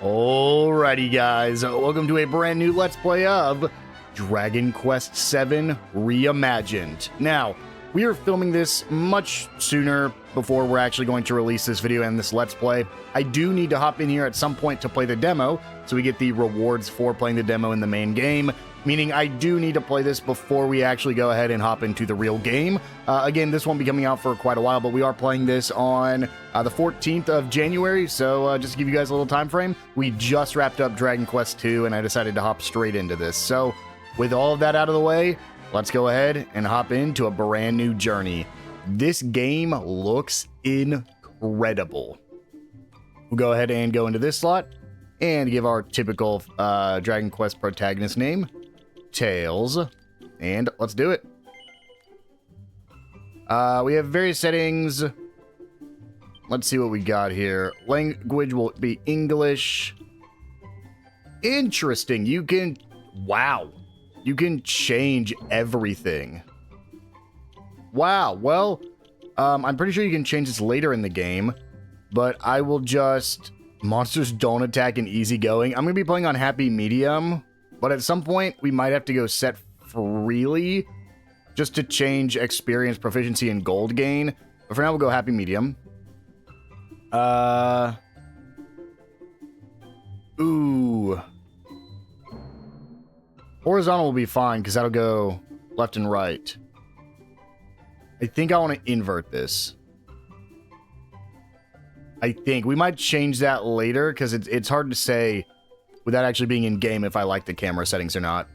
Alrighty guys, welcome to a brand new Let's Play of Dragon Quest VII Reimagined. Now, we are filming this much sooner before we're actually going to release this video and this Let's Play. I do need to hop in here at some point to play the demo, so we get the rewards for playing the demo in the main game, meaning I do need to play this before we actually go ahead and hop into the real game. Again, this won't be coming out for quite a while, but we are playing this on the 14th of January, so just to give you guys a little time frame, we just wrapped up Dragon Quest II, and I decided to hop straight into this. So, with all of that out of the way, let's go ahead and hop into a brand new journey. This game looks incredible. We'll go ahead and go into this slot and give our typical Dragon Quest protagonist name, Tails, and let's do it. We have various settings. Let's see what we got here. Language will be English. Interesting. You can... Wow. You can change everything. Wow. Well, I'm pretty sure you can change this later in the game, but I will just... Monsters don't attack in easygoing. I'm going to be playing on happy medium, but at some point we might have to go set freely just to change experience, proficiency, and gold gain. But for now, we'll go happy medium. Ooh. Horizontal will be fine because that'll go left and right. I think I want to invert this. I think we might change that later because it's hard to say without actually being in game if I like the camera settings or not.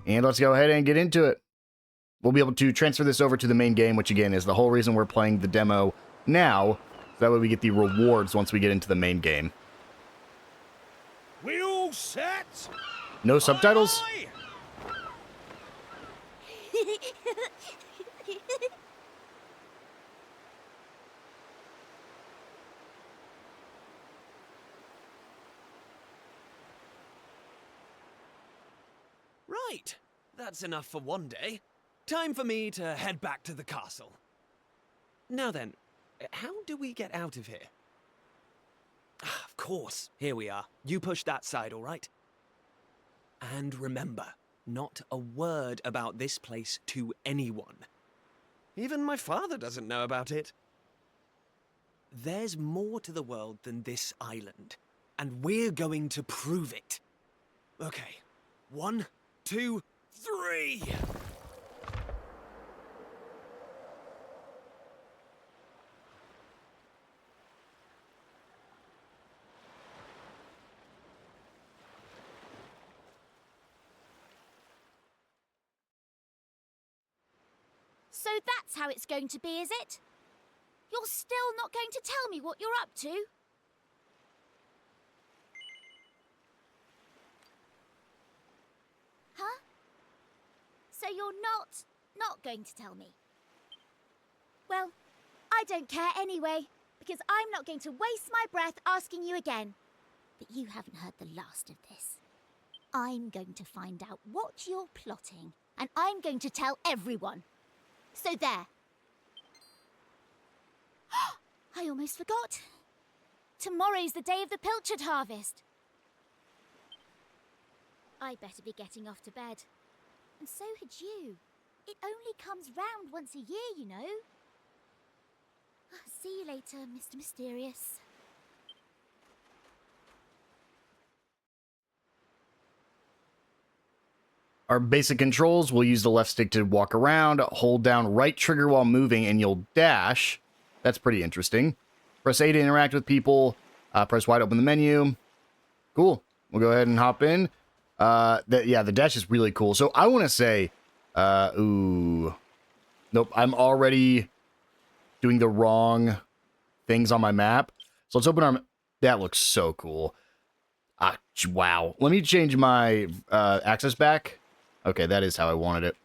And let's go ahead and get into it. We'll be able to transfer this over to the main game, which again is the whole reason we're playing the demo now. So that way we get the rewards once we get into the main game. We all set? No subtitles? Aye. Right, that's enough for one day. Time for me to head back to the castle. Now then, how do we get out of here? Ah, of course, here we are. You push that side, all right? And remember, not a word about this place to anyone. Even my father doesn't know about it. There's more to the world than this island, and we're going to prove it. Okay, 1, 2, 3! So that's how it's going to be, is it? You're still not going to tell me what you're up to? Huh? So you're not going to tell me? Well, I don't care anyway, because I'm not going to waste my breath asking you again. But you haven't heard the last of this. I'm going to find out what you're plotting, and I'm going to tell everyone. So there. I almost forgot. Tomorrow's the day of the pilchard harvest. I better be getting off to bed. And so had you. It only comes round once a year, you know. See you later, Mr. Mysterious. Our basic controls, we'll use the left stick to walk around, hold down right trigger while moving, and you'll dash. That's pretty interesting. Press A to interact with people. Press Y to open the menu. Cool. We'll go ahead and hop in. Yeah, the dash is really cool. So I want to say, ooh. Nope, I'm already doing the wrong things on my map. So let's open our... That looks so cool. Wow. Let me change my access back. Okay, that is how I wanted it.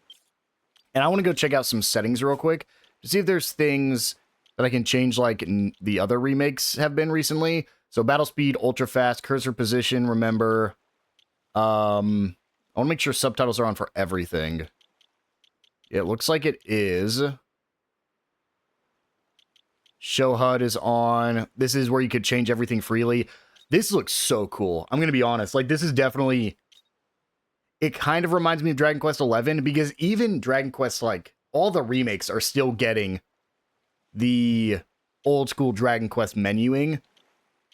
And I want to go check out some settings real quick to see if there's things that I can change like the other remakes have been recently. So battle speed, ultra fast, cursor position, remember. I want to make sure subtitles are on for everything. It looks like it is. Show HUD is on. This is where you could change everything freely. This looks so cool. I'm going to be honest. Like, this is definitely... It kind of reminds me of Dragon Quest XI, because even Dragon Quest, like, all the remakes are still getting the old school Dragon Quest menuing.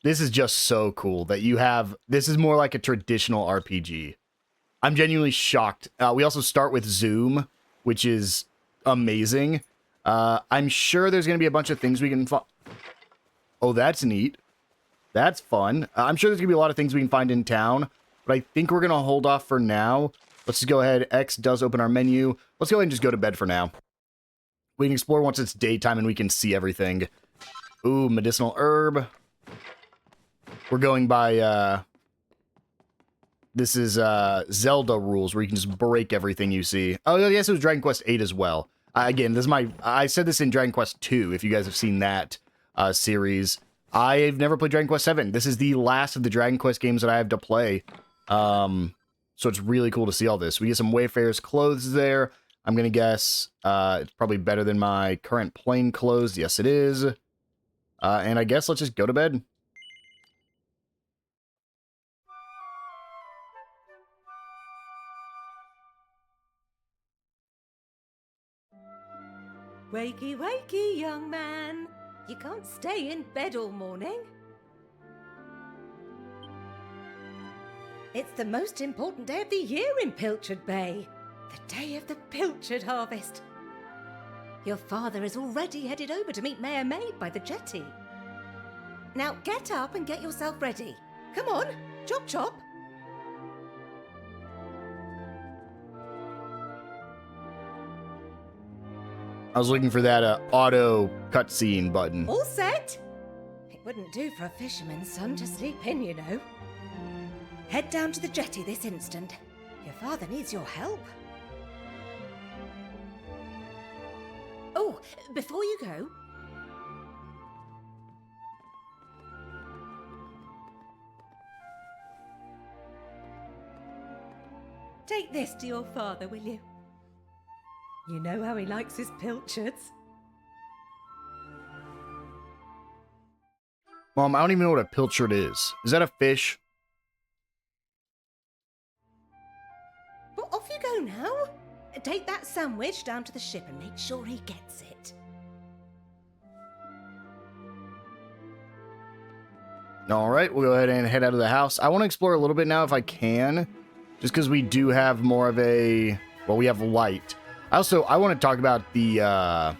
This is just so cool that you have... This is more like a traditional RPG. I'm genuinely shocked. We also start with Zoom, which is amazing. I'm sure there's going to be a bunch of things we can find. Oh, that's neat. That's fun. I'm sure there's going to be a lot of things we can find in town, but I think we're going to hold off for now. Let's just go ahead. X does open our menu. Let's go ahead and just go to bed for now. We can explore once it's daytime and we can see everything. Ooh, medicinal herb. We're going by, this is Zelda rules, where you can just break everything you see. Oh, yes, it was Dragon Quest VIII as well. Again, this is I said this in Dragon Quest II, if you guys have seen that series. I've never played Dragon Quest VII. This is the last of the Dragon Quest games that I have to play. So it's really cool to see all this. We get some Wayfarer's clothes there. I'm going to guess it's probably better than my current plain clothes. Yes, it is. And I guess let's just go to bed. Wakey, wakey, young man. You can't stay in bed all morning. It's the most important day of the year in Pilchard Bay. The day of the pilchard harvest. Your father is already headed over to meet Mayor Maid by the jetty. Now get up and get yourself ready. Come on, chop chop. I was looking for that auto cutscene button. All set? It wouldn't do for a fisherman's son to sleep in, you know. Head down to the jetty this instant. Your father needs your help. Oh, before you go... Take this to your father, will you? You know how he likes his pilchards. Mom, I don't even know what a pilchard is. Is that a fish? Well, off you go now. Take that sandwich down to the ship and make sure he gets it. All right, we'll go ahead and head out of the house. I want to explore a little bit now if I can, just because we do have more of a... Well, we have light. I want to talk about the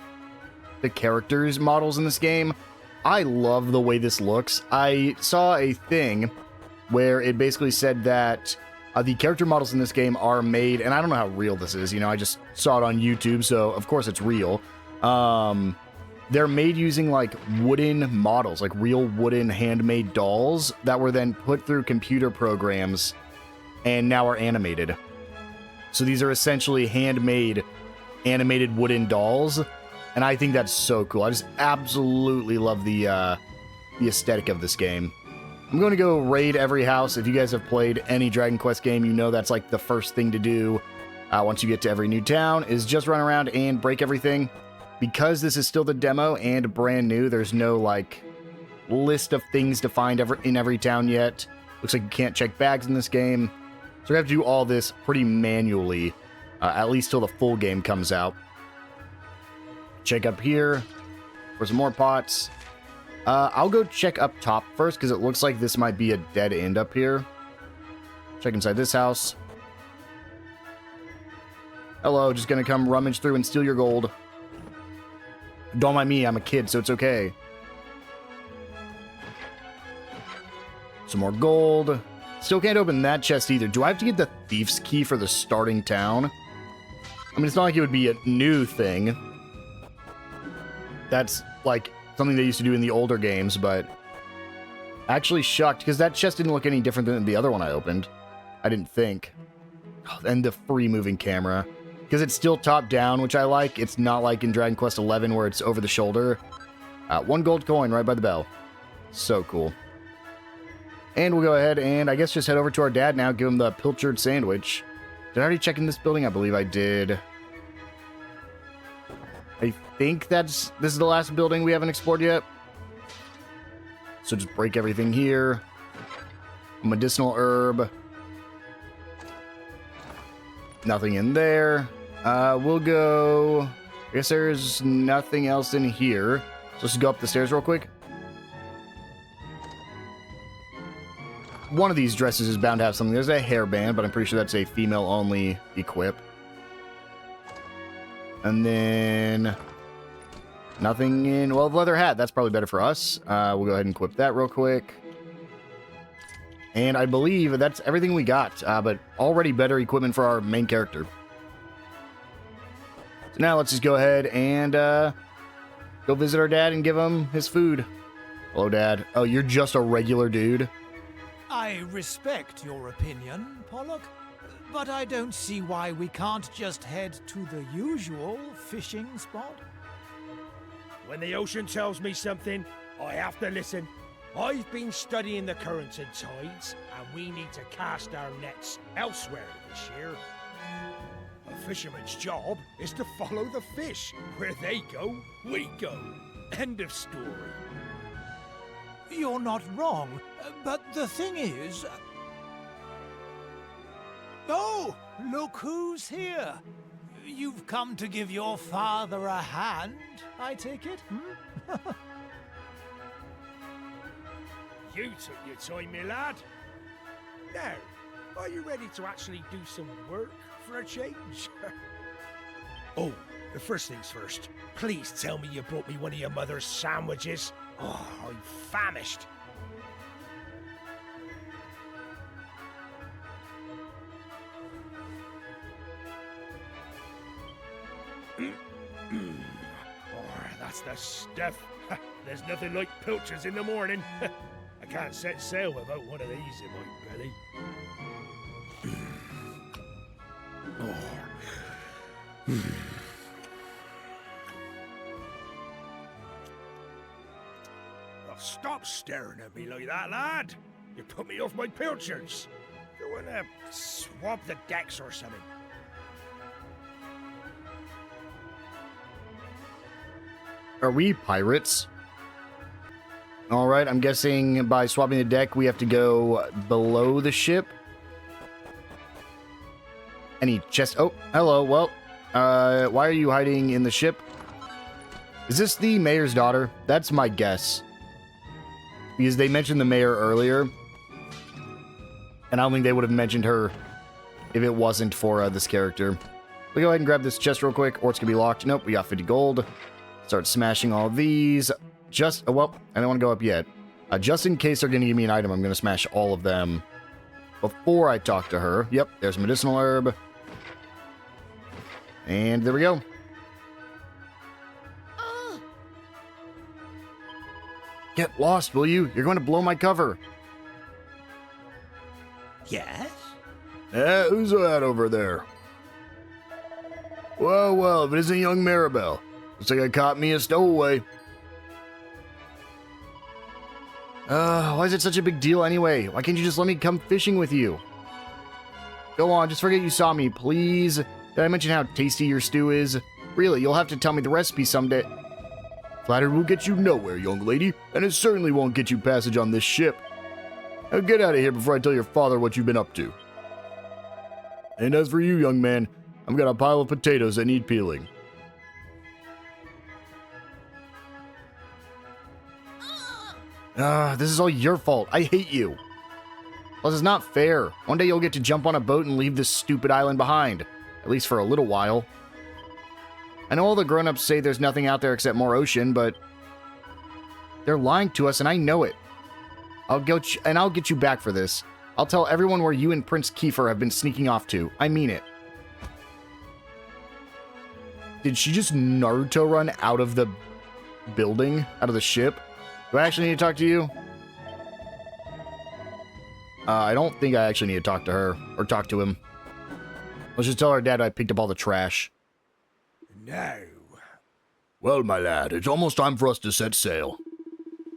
characters models in this game. I love the way this looks. I saw a thing where it basically said that the character models in this game are made, and I don't know how real this is, you know, I just saw it on YouTube, so of course it's real. They're made using like wooden models, like real wooden handmade dolls that were then put through computer programs and now are animated. So these are essentially handmade animated wooden dolls, and I think that's so cool. I just absolutely love the aesthetic of this game. I'm going to go raid every house. If you guys have played any Dragon Quest game, you know that's like the first thing to do once you get to every new town, is just run around and break everything. Because this is still the demo and brand new, there's no like list of things to find in every town yet. Looks like you can't check bags in this game. So we have to do all this pretty manually, at least till the full game comes out. Check up here for some more pots. I'll go check up top first, because it looks like this might be a dead end up here. Check inside this house. Hello, just gonna come rummage through and steal your gold. Don't mind me, I'm a kid, so it's okay. Some more gold. Still can't open that chest either. Do I have to get the thief's key for the starting town? I mean, it's not like it would be a new thing. That's like something they used to do in the older games, but actually shocked, because that chest didn't look any different than the other one I opened. I didn't think. Oh, and the free moving camera. Because it's still top down, which I like. It's not like in Dragon Quest XI where it's over the shoulder. 1 gold coin right by the bell. So cool. And we'll go ahead and I guess just head over to our dad now, give him the pilchard sandwich. Did I already check in this building? I believe I did. I think this is the last building we haven't explored yet. So just break everything here. A medicinal herb. Nothing in there. We'll go... I guess there's nothing else in here. So let's go up the stairs real quick. One of these dresses is bound to have something. There's a hairband, but I'm pretty sure that's a female-only equip. And then... nothing in... well, the leather hat. That's probably better for us. We'll go ahead and equip that real quick. And I believe that's everything we got. But already better equipment for our main character. So now let's just go ahead and go visit our dad and give him his food. Hello, Dad. Oh, you're just a regular dude? I respect your opinion, Pollock, but I don't see why we can't just head to the usual fishing spot. When the ocean tells me something, I have to listen. I've been studying the currents and tides, and we need to cast our nets elsewhere this year. A fisherman's job is to follow the fish. Where they go, we go. End of story. You're not wrong, but the thing is... oh, look who's here. You've come to give your father a hand, I take it? You took your time, my lad. Now, are you ready to actually do some work for a change? Oh, the first things first. Please tell me you brought me one of your mother's sandwiches. Oh, I'm famished. Oh, that's the stuff. There's nothing like pilchards in the morning. I can't set sail without one of these in my belly. Oh, stop staring at me like that, lad. You put me off my pilchards. You wanna swab the decks or something? Are we pirates? Alright, I'm guessing by swapping the deck, we have to go below the ship. Any chest? Oh, hello. Well, why are you hiding in the ship? Is this the mayor's daughter? That's my guess. Because they mentioned the mayor earlier. And I don't think they would have mentioned her if it wasn't for this character. We'll go ahead and grab this chest real quick, or it's going to be locked. Nope, we got 50 gold. Start smashing all these. Just, oh, well, I don't want to go up yet. Just in case they're going to give me an item, I'm going to smash all of them before I talk to her. Yep, there's medicinal herb. And there we go. Get lost, will you? You're going to blow my cover. Yes? Who's that over there? Well, well, if it isn't young Maribel. Looks like I caught me a stowaway. Why is it such a big deal anyway? Why can't you just let me come fishing with you? Go on, just forget you saw me, please. Did I mention how tasty your stew is? Really, you'll have to tell me the recipe someday. Flattery will get you nowhere, young lady, and it certainly won't get you passage on this ship. Now get out of here before I tell your father what you've been up to. And as for you, young man, I've got a pile of potatoes that need peeling. This is all your fault. I hate you. Plus, it's not fair. One day you'll get to jump on a boat and leave this stupid island behind. At least for a little while. I know all the grown-ups say there's nothing out there except more ocean, but they're lying to us and I know it. I'll get you back for this. I'll tell everyone where you and Prince Kiefer have been sneaking off to. I mean it. Did she just Naruto run out of the building? Out of the ship? Do I actually need to talk to you? I don't think I actually need to talk to her. Or talk to him. Let's just tell our dad I picked up all the trash. No. Well, my lad, it's almost time for us to set sail.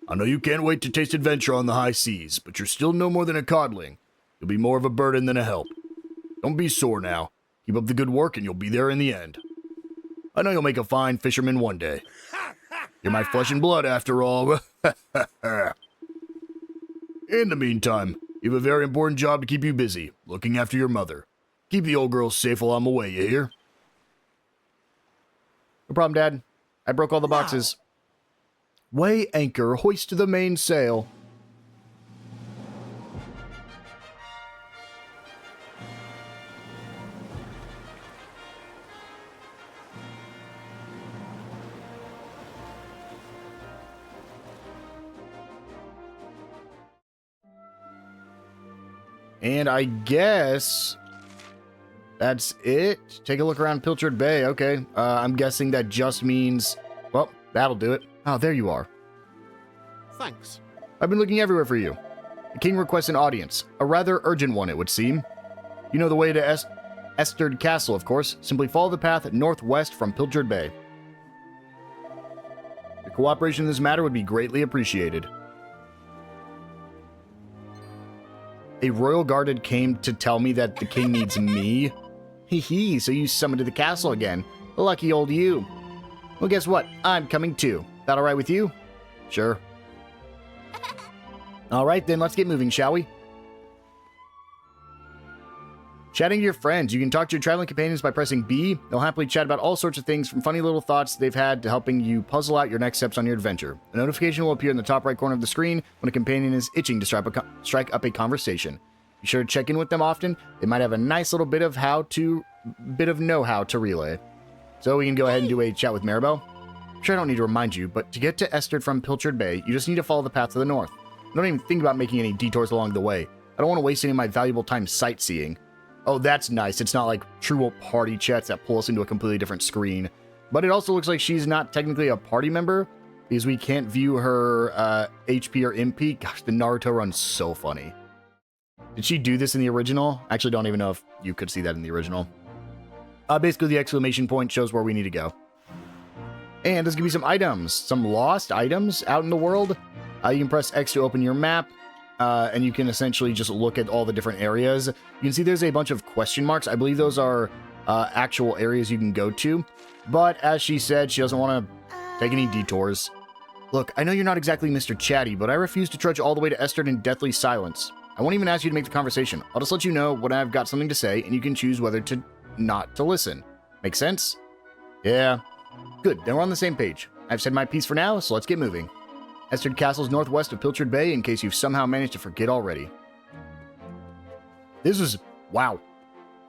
I know you can't wait to taste adventure on the high seas, but you're still no more than a codling. You'll be more of a burden than a help. Don't be sore now. Keep up the good work and you'll be there in the end. I know you'll make a fine fisherman one day. You're my flesh and blood after all. In the meantime, You have a very important job to keep you busy, looking after your mother. Keep the old girl safe while I'm away, you hear? No problem, Dad. I broke all the boxes. Weigh anchor, hoist the mainsail. And I guess that's it. Take a look around Pilchard Bay. Okay. I'm guessing that just means, well, that'll do it. Oh, there you are. Thanks. I've been looking everywhere for you. The king requests an audience. A rather urgent one, it would seem. You know the way to Esterd Castle, of course. Simply follow the path northwest from Pilchard Bay. Your cooperation in this matter would be greatly appreciated. A royal guard came to tell me that the king needs me. Hee hee, so you summoned to the castle again. Lucky old you. Well, guess what? I'm coming too. That alright with you? Sure. Alright then, let's get moving, shall we? Chatting to your friends. You can talk to your traveling companions by pressing B. They'll happily chat about all sorts of things, from funny little thoughts they've had to helping you puzzle out your next steps on your adventure. A notification will appear in the top right corner of the screen when a companion is itching to strike up a conversation. Be sure to check in with them often. They might have a nice little bit of know-how to relay. So we can go ahead and do a chat with Maribel. I'm sure I don't need to remind you, but to get to Esterd from Pilchard Bay, you just need to follow the path to the north. Don't even think about making any detours along the way. I don't want to waste any of my valuable time sightseeing. Oh, that's nice. It's not like true party chats that pull us into a completely different screen. But it also looks like she's not technically a party member, because we can't view her HP or MP. Gosh, the Naruto run's so funny. Did she do this in the original? I actually don't even know if you could see that in the original. Basically, the exclamation point shows where we need to go. And there's going to be some items. Some lost items out in the world. You can press X to open your map. And you can essentially just look at all the different areas. You can see there's a bunch of question marks. I believe those are actual areas you can go to. But as she said, she doesn't want to take any detours. Look, I know you're not exactly Mr. Chatty, but I refuse to trudge all the way to Esterd in deathly silence. I won't even ask you to make the conversation. I'll just let you know when I've got something to say, and you can choose whether to not to listen. Make sense? Yeah. Good, then we're on the same page. I've said my piece for now, so let's get moving. Esterd Castle's northwest of Pilchard Bay, in case you've somehow managed to forget already. This is... wow.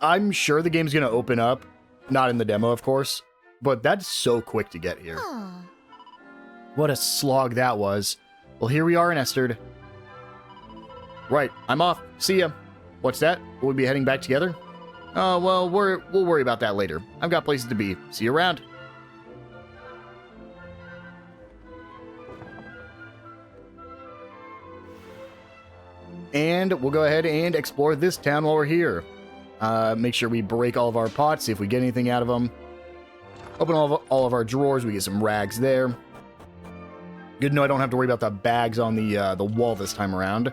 I'm sure the game's going to open up. Not in the demo, of course. But that's so quick to get here. Aww. What a slog that was. Well, here we are in Esterd. Right, I'm off. See ya. What's that? Will we be heading back together? Oh, well, we'll worry about that later. I've got places to be. See you around. And we'll go ahead and explore this town while we're here. Make sure we break all of our pots, see if we get anything out of them. Open all of our drawers, we get some rags there. Good to know I don't have to worry about the bags on the wall this time around.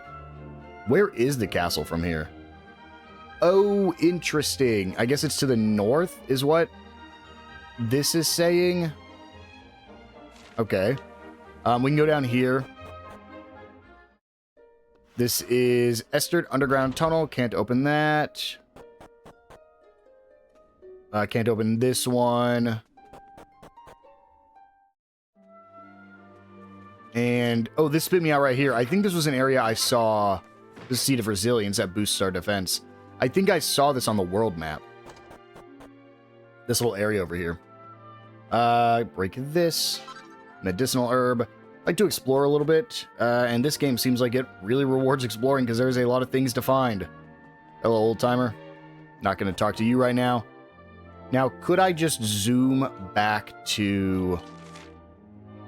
Where is the castle from here? Oh, interesting. I guess it's to the north, is what this is saying. Okay. We can go down here. This is Esterd Underground Tunnel. Can't open that. Can't open this one. And, oh, this spit me out right here. I think this was an area I saw. The Seat of Resilience that boosts our defense. I think I saw this on the world map. This little area over here. Break this. Medicinal herb. I like to explore a little bit, and this game seems like it really rewards exploring because there's a lot of things to find. Hello, old-timer. Not going to talk to you right now. Now, could I just zoom back to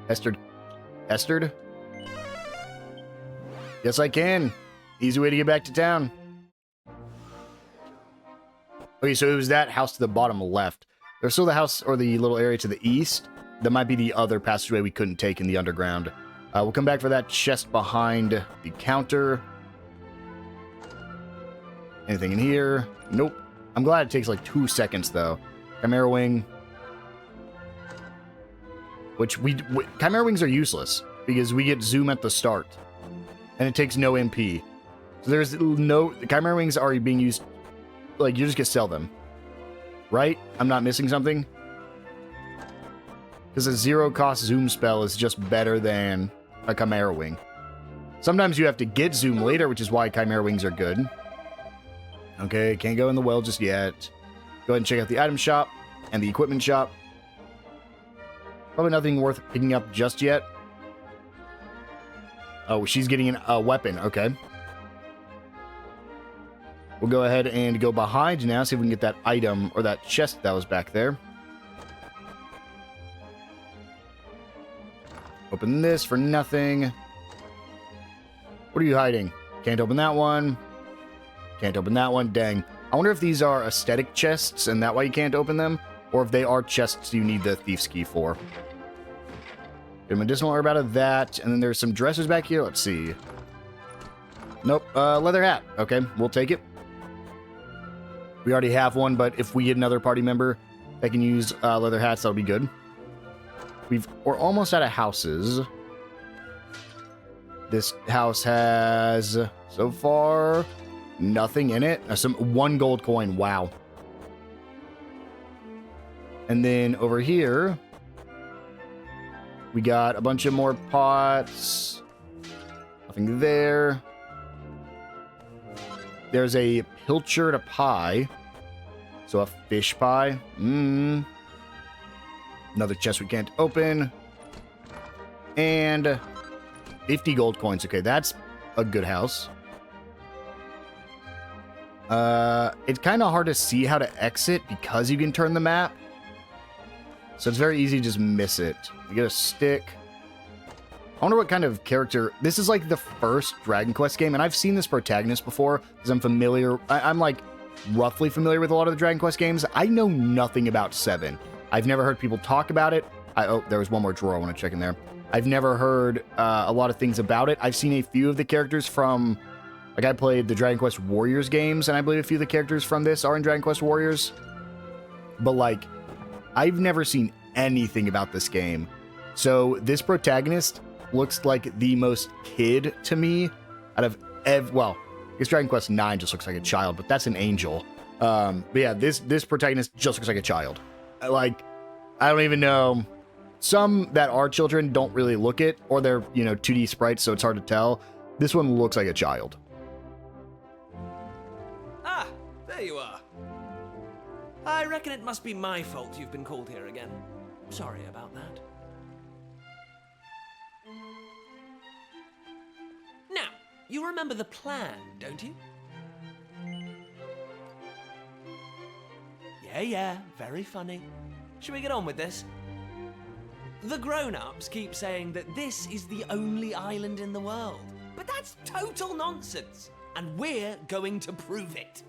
Esterd? Esterd? Yes, I can. Easy way to get back to town. Okay, so it was that house to the bottom left. There's still the house or the little area to the east. That might be the other passageway we couldn't take in the underground. We'll come back for that chest behind the counter. Anything in here? Nope. I'm glad it takes like 2 seconds, though. Chimera Wing. Which Chimera Wings are useless, because we get zoom at the start. And it takes no MP. So there's no... Chimera Wings are being used... Like, you just get to sell them. Right? I'm not missing something? Because a zero-cost zoom spell is just better than a Chimera Wing. Sometimes you have to get zoom later, which is why Chimera Wings are good. Okay, can't go in the well just yet. Go ahead and check out the item shop and the equipment shop. Probably nothing worth picking up just yet. Oh, she's getting a weapon. Okay. We'll go ahead and go behind now, see if we can get that item or that chest that was back there. Open this for nothing. What are you hiding? Can't open that one. Can't open that one. Dang. I wonder if these are aesthetic chests and that why you can't open them, or if they are chests you need the Thief's Key for. Get a medicinal herb out of that, and then there's some dressers back here. Let's see. Nope. Leather hat. Okay, we'll take it. We already have one, but if we get another party member that can use leather hats, that'll be good. We're almost out of houses. This house has, so far, nothing in it. One gold coin. Wow. And then over here, we got a bunch of more pots. Nothing there. There's a pilchard pie. So a fish pie. Another chest we can't open. And 50 gold coins. Okay, that's a good house. It's kind of hard to see how to exit because you can turn the map. So it's very easy to just miss it. You get a stick. I wonder what kind of character... This is like the first Dragon Quest game, and I've seen this protagonist before because I'm familiar... I'm like roughly familiar with a lot of the Dragon Quest games. I know nothing about 7. I've never heard people talk about it. Oh, there was one more drawer I want to check in there. I've never heard a lot of things about it. I've seen a few of the characters from... Like, I played the Dragon Quest Warriors games, and I believe a few of the characters from this are in Dragon Quest Warriors. But, like, I've never seen anything about this game. So, this protagonist looks like the most kid to me out of well, I guess Dragon Quest IX just looks like a child, but that's an angel. But yeah, this protagonist just looks like a child. Like, I don't even know. Some that are children don't really look it, or they're, 2D sprites, so it's hard to tell. This one looks like a child. Ah, there you are. I reckon it must be my fault you've been called here again. Sorry about that. Now, you remember the plan, don't you? Yeah, very funny. Should we get on with this? The grown-ups keep saying that this is the only island in the world. But that's total nonsense, and we're going to prove it.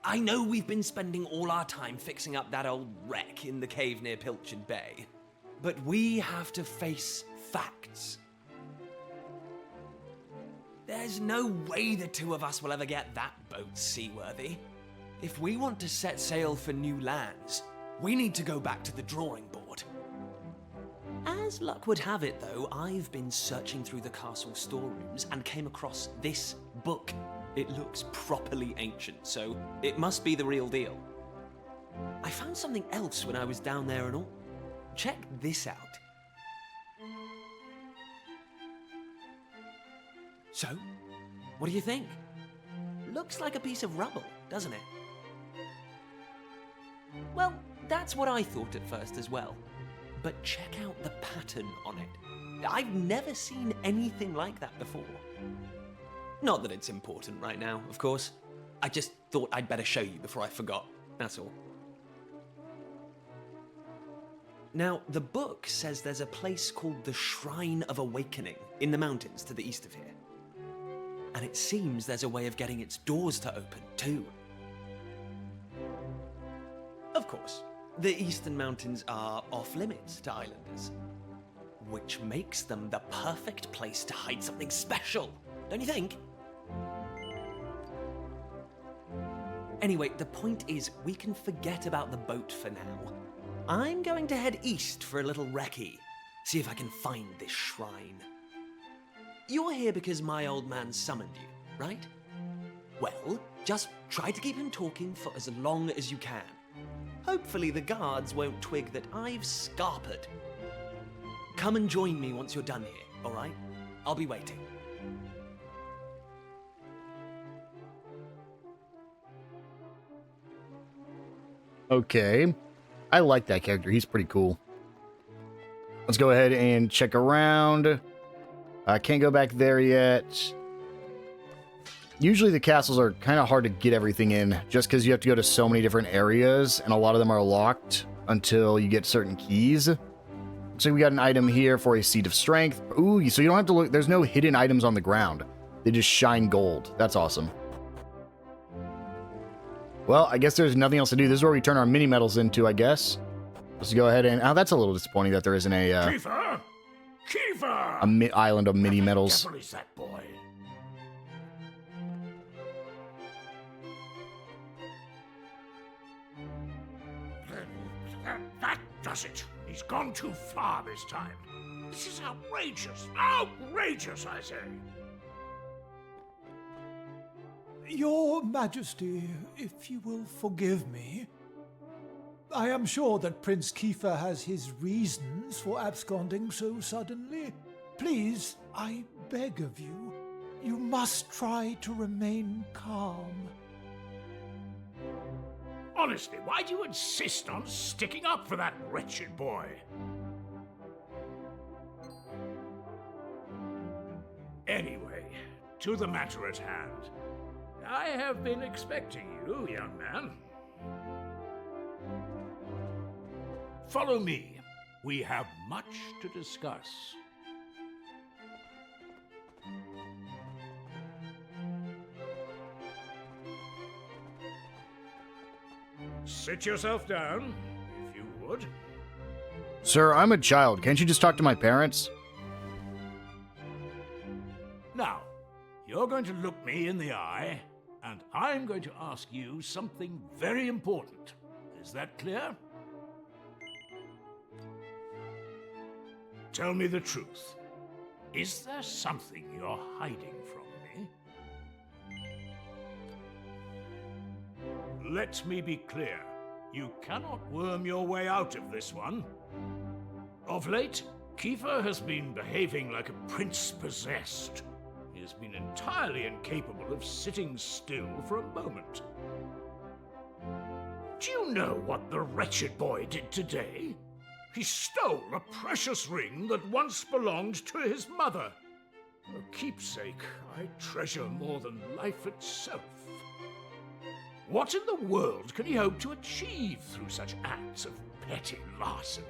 I know we've been spending all our time fixing up that old wreck in the cave near Pilchard Bay, but we have to face facts. There's no way the two of us will ever get that boat seaworthy. If we want to set sail for new lands, we need to go back to the drawing board. As luck would have it, though, I've been searching through the castle storerooms and came across this book. It looks properly ancient, so it must be the real deal. I found something else when I was down there and all. Check this out. So, what do you think? Looks like a piece of rubble, doesn't it? Well, that's what I thought at first as well. But check out the pattern on it. I've never seen anything like that before. Not that it's important right now, of course. I just thought I'd better show you before I forgot, that's all. Now, the book says there's a place called the Shrine of Awakening in the mountains to the east of here. And it seems there's a way of getting its doors to open, too. Of course, the eastern mountains are off-limits to islanders, which makes them the perfect place to hide something special, don't you think? Anyway, the point is, we can forget about the boat for now. I'm going to head east for a little recce, see if I can find this shrine. You're here because my old man summoned you, right? Well, just try to keep him talking for as long as you can. Hopefully the guards won't twig that I've scarpered. Come and join me once you're done here, all right? I'll be waiting. Okay. I like that character. He's pretty cool. Let's go ahead and check around. I can't go back there yet. Usually the castles are kind of hard to get everything in, just because you have to go to so many different areas, and a lot of them are locked until you get certain keys. So we got an item here for a Seed of Strength. Ooh, so you don't have to look. There's no hidden items on the ground. They just shine gold. That's awesome. Well, I guess there's nothing else to do. This is where we turn our mini medals into, I guess. Let's go ahead and... Oh, that's a little disappointing that there isn't a... Kiefer! Kiefer! Island of mini medals. Devil is that boy? That does it. He's gone too far this time. This is outrageous. Outrageous, I say. Your Majesty, if you will forgive me, I am sure that Prince Kiefer has his reasons for absconding so suddenly. Please, I beg of you, you must try to remain calm. Honestly, why do you insist on sticking up for that wretched boy? Anyway, to the matter at hand. I have been expecting you, young man. Follow me. We have much to discuss. Sit yourself down, if you would. Sir, I'm a child. Can't you just talk to my parents? Now, you're going to look me in the eye, and I'm going to ask you something very important. Is that clear? Tell me the truth. Is there something you're hiding from me? Let me be clear. You cannot worm your way out of this one. Of late, Kiefer has been behaving like a prince possessed. He has been entirely incapable of sitting still for a moment. Do you know what the wretched boy did today? He stole a precious ring that once belonged to his mother. A keepsake I treasure more than life itself. What in the world can he hope to achieve through such acts of petty larceny?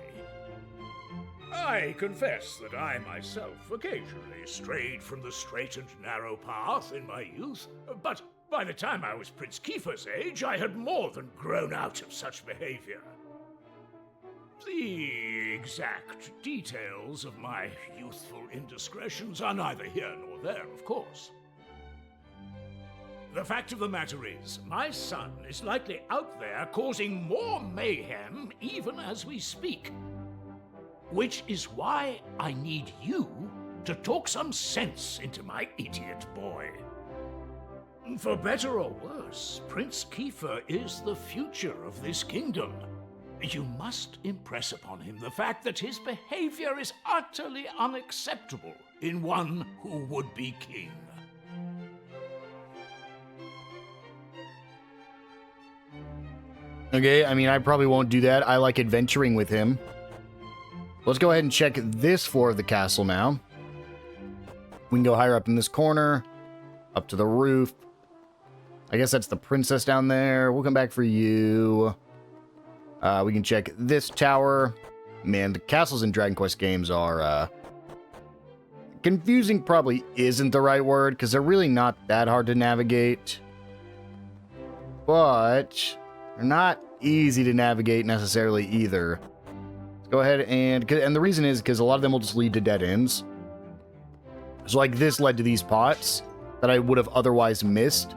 I confess that I myself occasionally strayed from the straight and narrow path in my youth, but by the time I was Prince Kiefer's age, I had more than grown out of such behavior. The exact details of my youthful indiscretions are neither here nor there, of course. The fact of the matter is, my son is likely out there causing more mayhem even as we speak. Which is why I need you to talk some sense into my idiot boy. For better or worse, Prince Kiefer is the future of this kingdom. You must impress upon him the fact that his behavior is utterly unacceptable in one who would be king. Okay, I mean, I probably won't do that. I like adventuring with him. Let's go ahead and check this floor of the castle now. We can go higher up in this corner, up to the roof. I guess that's the princess down there. We'll come back for you. We can check this tower. Man, the castles in Dragon Quest games are, confusing probably isn't the right word, because they're really not that hard to navigate. But they're not easy to navigate necessarily either. Let's go ahead and the reason is because a lot of them will just lead to dead ends. So like this led to these pots that I would have otherwise missed.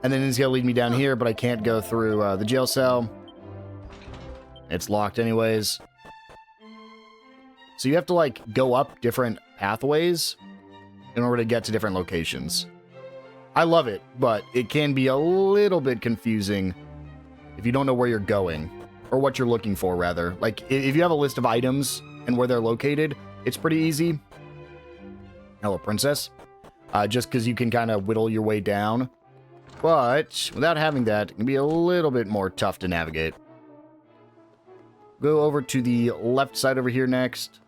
And then it's going to lead me down here, but I can't go through the jail cell. It's locked anyways. So you have to like go up different pathways in order to get to different locations. I love it, but it can be a little bit confusing if you don't know where you're going, or what you're looking for, rather. Like, if you have a list of items and where they're located, it's pretty easy. Hello, princess. Just because you can kind of whittle your way down. But without having that, it can be a little bit more tough to navigate. Go over to the left side over here next.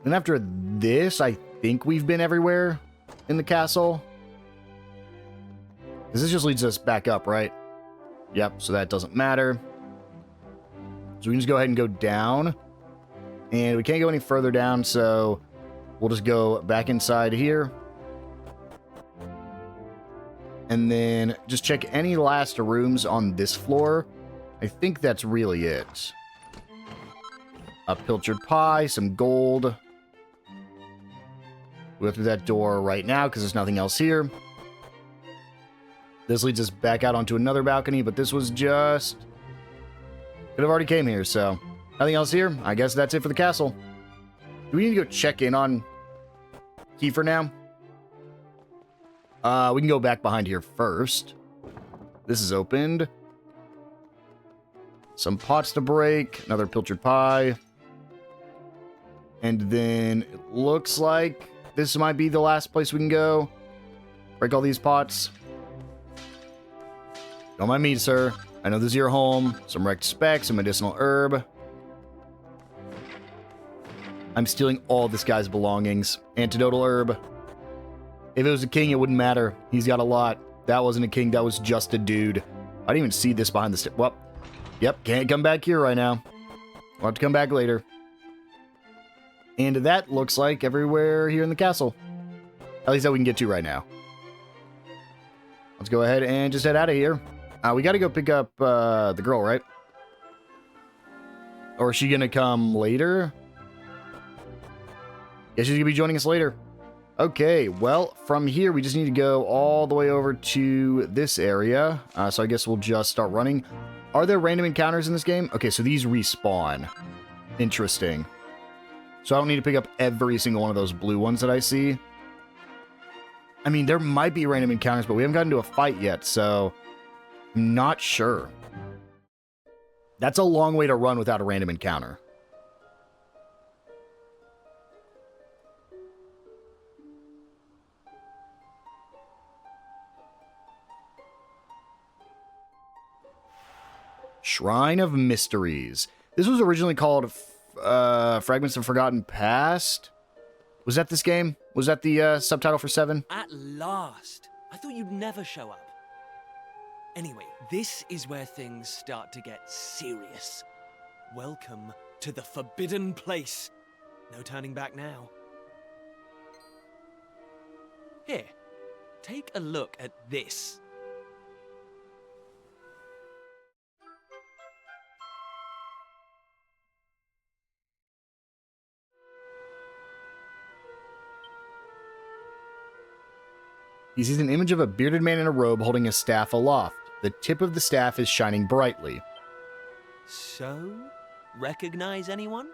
And after this, I think we've been everywhere in the castle. Because this just leads us back up, right? Yep, so that doesn't matter. So we can just go ahead and go down. And we can't go any further down, so we'll just go back inside here. And then just check any last rooms on this floor. I think that's really it. A pilchard pie, some gold. We'll go through that door right now because there's nothing else here. This leads us back out onto another balcony, but this was just... could have already came here, so... nothing else here. I guess that's it for the castle. Do we need to go check in on Kiefer now? We can go back behind here first. This is opened. Some pots to break. Another pilchard pie. And then it looks like this might be the last place we can go. Break all these pots. Don't mind me, sir. I know this is your home. Some wrecked specs, some medicinal herb. I'm stealing all this guy's belongings. Antidotal herb. If it was a king, it wouldn't matter. He's got a lot. That wasn't a king. That was just a dude. I didn't even see this behind the stairs. Well, yep, can't come back here right now. We'll have to come back later. And that looks like everywhere here in the castle. At least that we can get to right now. Let's go ahead and just head out of here. We got to go pick up the girl, right? Or is she going to come later? Yeah, she's going to be joining us later. Okay, well, from here, we just need to go all the way over to this area. So I guess we'll just start running. Are there random encounters in this game? Okay, so these respawn. Interesting. So I don't need to pick up every single one of those blue ones that I see. I mean, there might be random encounters, but we haven't gotten to a fight yet, so I'm not sure. That's a long way to run without a random encounter. Shrine of Mysteries. This was originally called Fragments of Forgotten Past. Was that this game? Was that the subtitle for 7? At last! I thought you'd never show up. Anyway, this is where things start to get serious. Welcome to the Forbidden Place. No turning back now. Here, take a look at this. He sees an image of a bearded man in a robe holding a staff aloft. The tip of the staff is shining brightly. So, recognize anyone?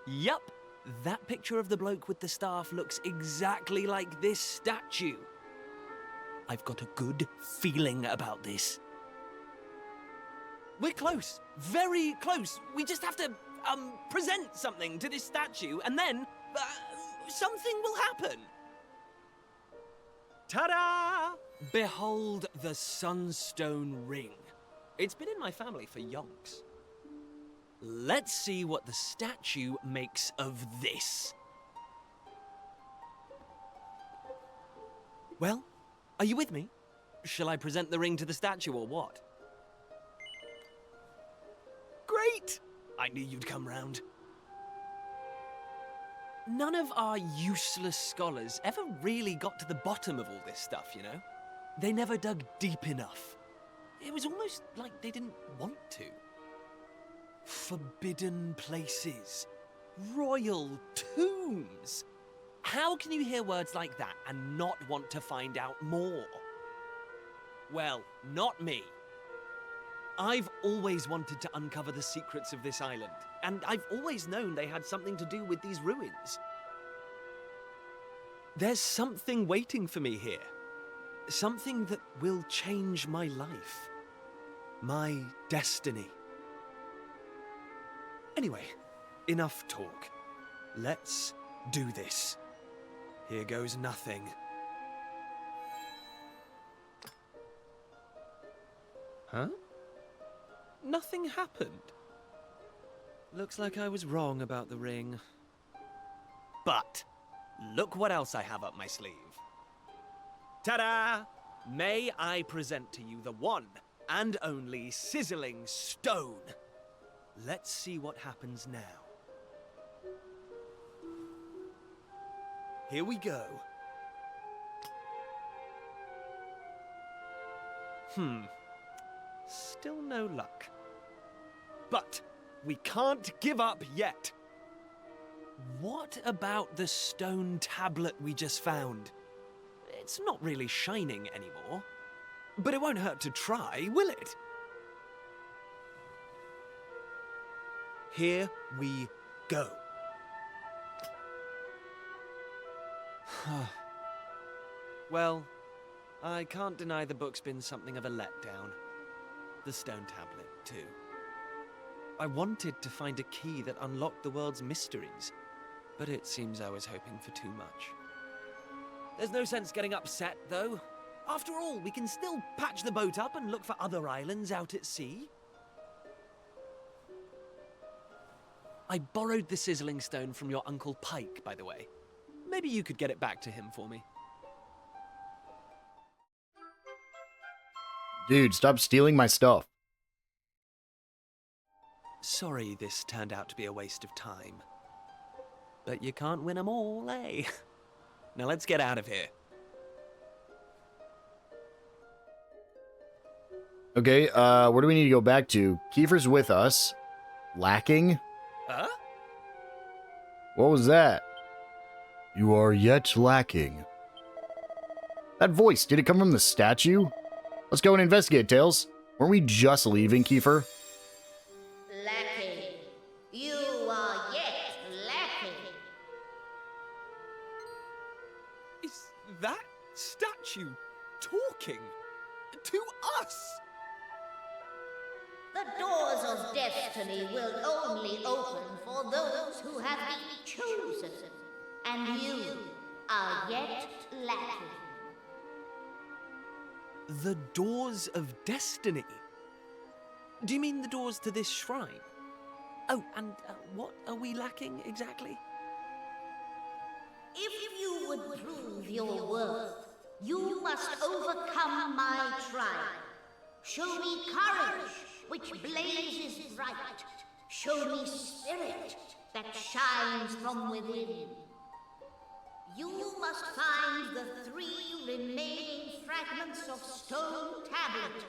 Yup, that picture of the bloke with the staff looks exactly like this statue. I've got a good feeling about this. We're close, very close. We just have to, present something to this statue and then, something will happen. Ta-da! Behold the Sunstone Ring. It's been in my family for yonks. Let's see what the statue makes of this. Well, are you with me? Shall I present the ring to the statue or what? Great! I knew you'd come round. None of our useless scholars ever really got to the bottom of all this stuff, you know? They never dug deep enough. It was almost like they didn't want to. Forbidden places. Royal tombs. How can you hear words like that and not want to find out more? Well, not me. I've always wanted to uncover the secrets of this island, and I've always known they had something to do with these ruins. There's something waiting for me here. Something that will change my life. My destiny. Anyway, enough talk. Let's do this. Here goes nothing. Huh? Nothing happened. Looks like I was wrong about the ring. But look what else I have up my sleeve. Ta-da! May I present to you the one and only sizzling stone. Let's see what happens now. Here we go. Still no luck. But we can't give up yet. What about the stone tablet we just found? It's not really shining anymore. But it won't hurt to try, will it? Here we go. Well, I can't deny the book's been something of a letdown. The stone tablet, too. I wanted to find a key that unlocked the world's mysteries, but it seems I was hoping for too much. There's no sense getting upset, though. After all, we can still patch the boat up and look for other islands out at sea. I borrowed the sizzling stone from your Uncle Pike, by the way. Maybe you could get it back to him for me. Dude, stop stealing my stuff. Sorry this turned out to be a waste of time. But you can't win 'em all, eh? Now let's get out of here. Okay, where do we need to go back to? Kiefer's with us. Lacking? Huh? What was that? You are yet lacking. That voice, did it come from the statue? Let's go and investigate, Tails. Weren't we just leaving, Kiefer? Lacking. You are yet lacking. Is that statue talking to us? The doors of destiny will only open for those who have been chosen. And you are yet lacking. The doors of destiny? Do you mean the doors to this shrine? Oh, and what are we lacking exactly? If you would prove your worth, you must overcome my trial. Show me courage, which blazes bright. Show me spirit that shines from within. You must find the 3 remaining fragments of stone tablet.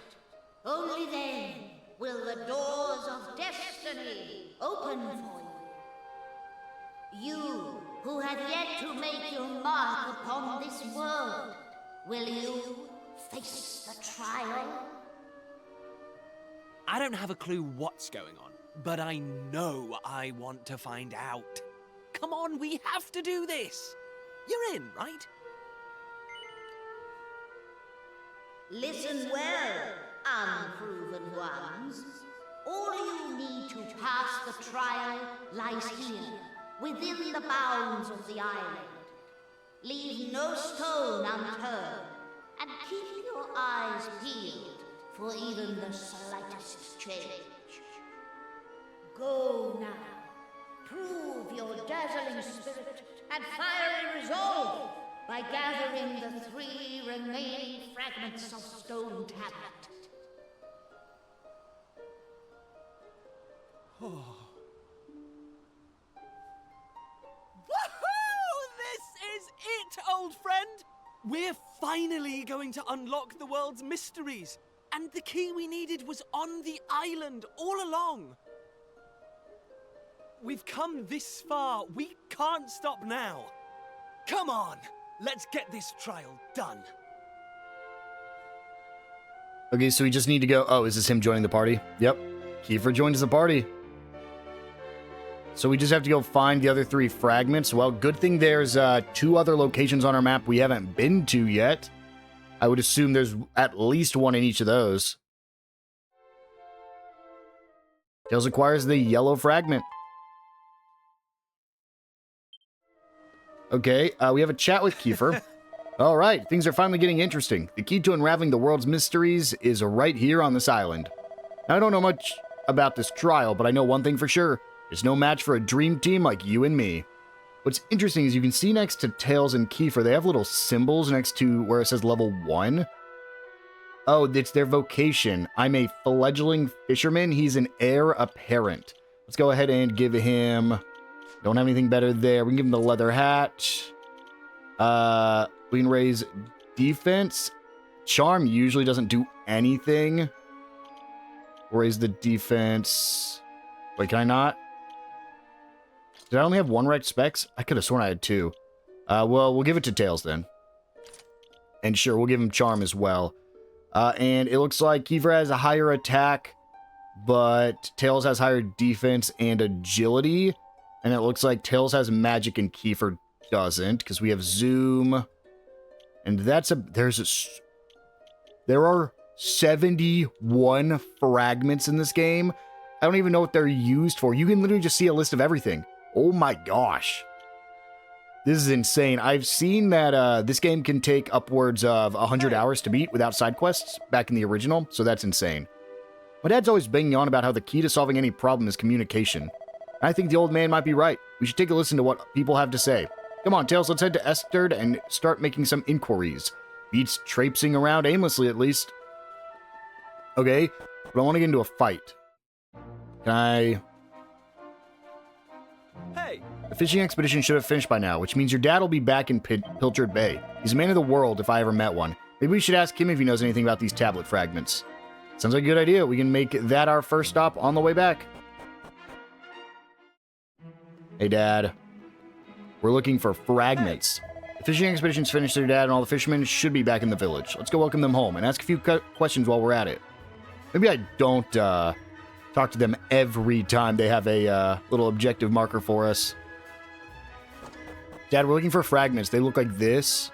Only then will the doors of destiny open for you. You who have yet to make your mark upon this world, will you face the trial? I don't have a clue what's going on, but I know I want to find out. Come on, we have to do this. You're in, right? Listen well, unproven ones. All you need to pass the trial lies here, within the bounds of the island. Leave no stone unturned, and keep your eyes peeled for even the slightest change. Go now. Prove your dazzling spirit and fiery resolve by gathering the 3 remaining fragments of stone tablet. Woohoo! This is it, old friend! We're finally going to unlock the world's mysteries. And the key we needed was on the island all along. We've come this far. We can't stop now. Come on, let's get this trial done. Okay, so we just need to go... Oh, is this him joining the party? Yep. Kiefer joins the party. So we just have to go find the other 3 fragments. Well, good thing there's 2 other locations on our map we haven't been to yet. I would assume there's at least one in each of those. Tails acquires the yellow fragment. Okay, we have a chat with Kiefer. All right, things are finally getting interesting. The key to unraveling the world's mysteries is right here on this island. Now, I don't know much about this trial, but I know one thing for sure. There's no match for a dream team like you and me. What's interesting is you can see next to Tails and Kiefer, they have little symbols next to where it says level 1. Oh, it's their vocation. I'm a fledgling fisherman. He's an heir apparent. Let's go ahead and give him... Don't have anything better there. We can give him the leather hat. We can raise defense. Charm usually doesn't do anything. Raise the defense. Wait, can I not? Did I only have 1 right specs? I could have sworn I had 2. Well, we'll give it to Tails then. And sure, we'll give him Charm as well. And it looks like Kiefer has a higher attack, but Tails has higher defense and agility. And it looks like Tails has magic and Kiefer doesn't, because we have Zoom. And that's a... There are 71 fragments in this game. I don't even know what they're used for. You can literally just see a list of everything. Oh my gosh. This is insane. I've seen that this game can take upwards of 100 hours to beat without side quests back in the original, so that's insane. My dad's always banging on about how the key to solving any problem is communication. I think the old man might be right. We should take a listen to what people have to say. Come on, Tails, let's head to Esterd and start making some inquiries. Beats traipsing around aimlessly, at least. Okay, but I want to get into a fight. Can I... Hey! The fishing expedition should have finished by now, which means your dad will be back in Pilchard Bay. He's a man of the world if I ever met one. Maybe we should ask him if he knows anything about these tablet fragments. Sounds like a good idea. We can make that our first stop on the way back. Hey, Dad. We're looking for fragments. The fishing expedition's finished, their dad and all the fishermen should be back in the village. Let's go welcome them home and ask a few questions while we're at it. Maybe I don't talk to them every time they have a little objective marker for us. Dad, we're looking for fragments. They look like this.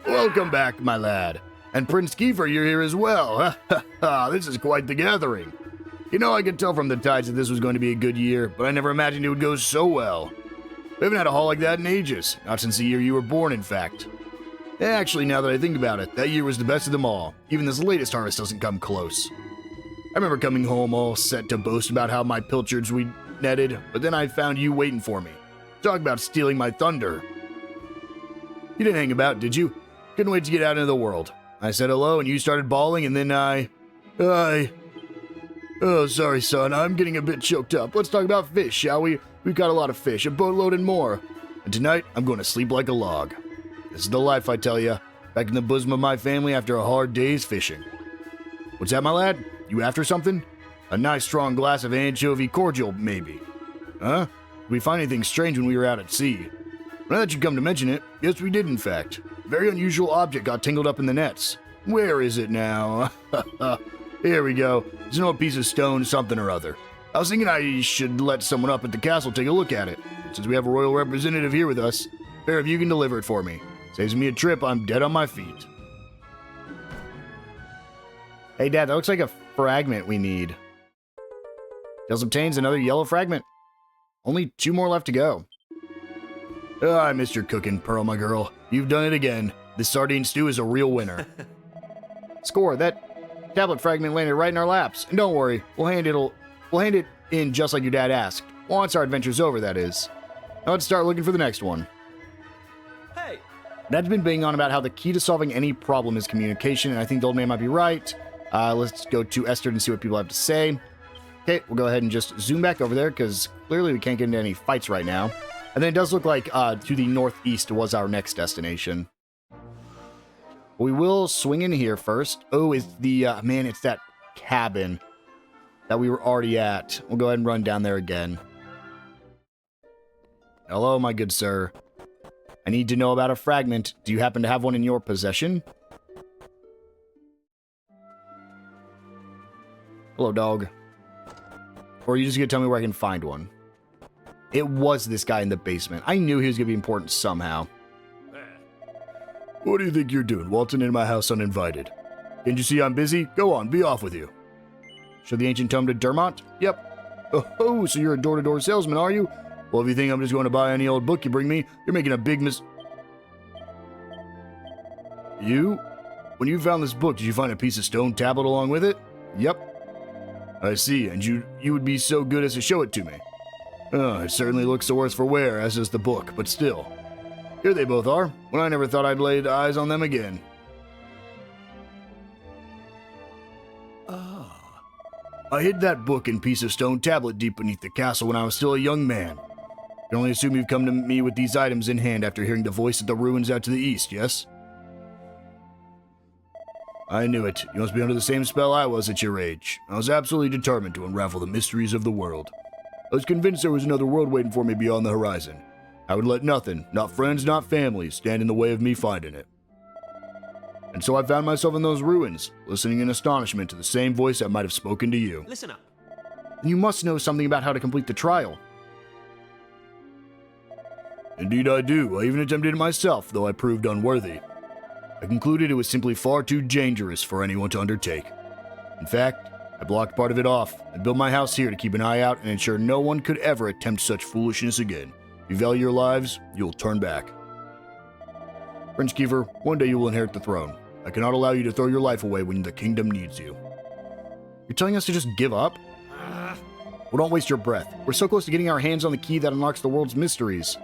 Welcome back, my lad. And Prince Kiefer, you're here as well. This is quite the gathering. You know, I could tell from the tides that this was going to be a good year, but I never imagined it would go so well. We haven't had a haul like that in ages. Not since the year you were born, in fact. Actually, now that I think about it, that year was the best of them all. Even this latest harvest doesn't come close. I remember coming home all set to boast about how my pilchards we netted, but then I found you waiting for me. Talk about stealing my thunder. You didn't hang about, did you? Couldn't wait to get out into the world. I said hello and you started bawling and then Oh, sorry, son. I'm getting a bit choked up. Let's talk about fish, shall we? We've got a lot of fish, a boatload and more. And tonight, I'm going to sleep like a log. This is the life, I tell ya. Back in the bosom of my family after a hard day's fishing. What's that, my lad? You after something? A nice strong glass of anchovy cordial, maybe. Huh? Did we find anything strange when we were out at sea? Now that you come to mention it, yes, we did, in fact. A very unusual object got tangled up in the nets. Where is it now? Here we go. It's an old piece of stone something or other. I was thinking I should let someone up at the castle take a look at it. Since we have a royal representative here with us, fair if you can deliver it for me. Saves me a trip, I'm dead on my feet. Hey, Dad, that looks like a fragment we need. Tails obtains another yellow fragment. Only 2 more left to go. Oh, I missed your cooking, Pearl, my girl. You've done it again. This sardine stew is a real winner. Score, that tablet fragment landed right in our laps. And don't worry, we'll hand it in just like your dad asked. Once our adventure's over, that is. Now let's start looking for the next one. Hey! Dad's been banging on about how the key to solving any problem is communication, and I think the old man might be right. Let's go to Esther and see what people have to say. Okay, we'll go ahead and just zoom back over there, because clearly we can't get into any fights right now. And then it does look like to the northeast was our next destination. We will swing in here first. Oh, it's the, man, it's that cabin that we were already at. We'll go ahead and run down there again. Hello, my good sir. I need to know about a fragment. Do you happen to have one in your possession? Hello, dog. Or are you just gonna tell me where I can find one? It was this guy in the basement. I knew he was going to be important somehow. What do you think you're doing, waltzing into my house uninvited? Can't you see I'm busy? Go on, be off with you. Show the ancient tome to Dermont? Yep. Oh, so you're a door-to-door salesman, are you? Well, if you think I'm just going to buy any old book you bring me, you're making a big You? When you found this book, did you find a piece of stone tablet along with it? Yep. I see, and you would be so good as to show it to me. Oh, it certainly looks the worse for wear, as does the book, but still. Here they both are, when I never thought I'd laid eyes on them again. I hid that book and piece of stone tablet deep beneath the castle when I was still a young man. I can only assume you've come to me with these items in hand after hearing the voice of the ruins out to the east, yes? I knew it. You must be under the same spell I was at your age. I was absolutely determined to unravel the mysteries of the world. I was convinced there was another world waiting for me beyond the horizon. I would let nothing, not friends, not family, stand in the way of me finding it. And so I found myself in those ruins, listening in astonishment to the same voice that might have spoken to you. Listen up. You must know something about how to complete the trial. Indeed I do. I even attempted it myself, though I proved unworthy. I concluded it was simply far too dangerous for anyone to undertake. In fact, I blocked part of it off and built my house here to keep an eye out and ensure no one could ever attempt such foolishness again. If you value your lives, you'll turn back. Prince Kiefer, one day you will inherit the throne. I cannot allow you to throw your life away when the kingdom needs you. You're telling us to just give up? Well, don't waste your breath. We're so close to getting our hands on the key that unlocks the world's mysteries.